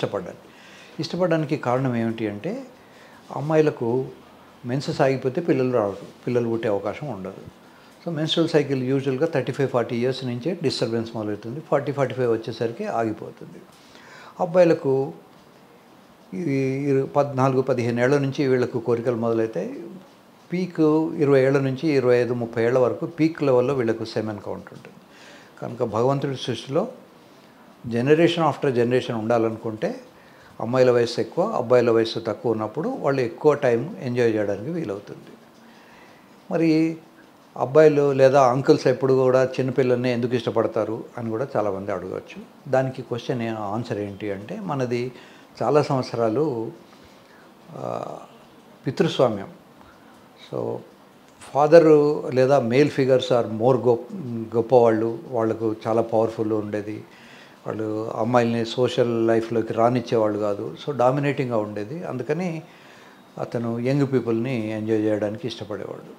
ఇష్టపడ్డాను. ఇష్టపడడానికి కారణం ఏమిటి అంటే, అమ్మాయిలకు మెన్సెస్ ఆగిపోతే పిల్లలు రావరు. పిల్లలు పుట్టే అవకాశం ఉండదు. సో, మెన్స్ట్రువల్ సైకిల్ యూజువల్‌గా 35-40 ఇయర్స్ నుంచే డిస్టర్బెన్స్ మొదలవుతుంది. 40-45 వచ్చేసరికి ఆగిపోతుంది. అబ్బాయిలకు ఈ 14-15 ఏళ్ల నుంచి వీళ్ళకు కోరికలు మొదలైతాయి. పీక్ 20 ఏళ్ల నుంచి 25-30 ఏళ్ల వరకు పీక్ లెవెల్‌లో వీళ్ళకు సెమెన్ కౌంట్ ఉంటుంది. కనుక భగవంతుడి సృష్టిలో జనరేషన్ ఆఫ్టర్ జనరేషన్ ఉండాలనుకుంటే అమ్మాయిల వయస్సు ఎక్కువ, అబ్బాయిల వయస్సు తక్కువ ఉన్నప్పుడు వాళ్ళు ఎక్కువ టైం ఎంజాయ్ చేయడానికి వీలవుతుంది. మరి అబ్బాయిలు లేదా అంకుల్స్ ఎప్పుడు కూడా చిన్నపిల్లల్ని ఎందుకు ఇష్టపడతారు అని కూడా చాలామంది అడగవచ్చు. దానికి క్వశ్చన్ ఆన్సర్ ఏంటి అంటే, మనది చాలా సంవత్సరాలు పితృస్వామ్యం. సో, ఫాదరు లేదా మేల్ ఫిగర్స్ ఆర్ మోర్ గొప్పవాళ్ళు. వాళ్ళకు చాలా పవర్ఫుల్ ఉండేది. వాళ్ళు అమ్మాయిల్ని సోషల్ లైఫ్‌లోకి రానిచ్చేవాళ్ళు కాదు. సో, డామినేటింగ్‌గా ఉండేది. అందుకని అతను యంగ్ పీపుల్ని ఎంజాయ్ చేయడానికి ఇష్టపడేవాడు.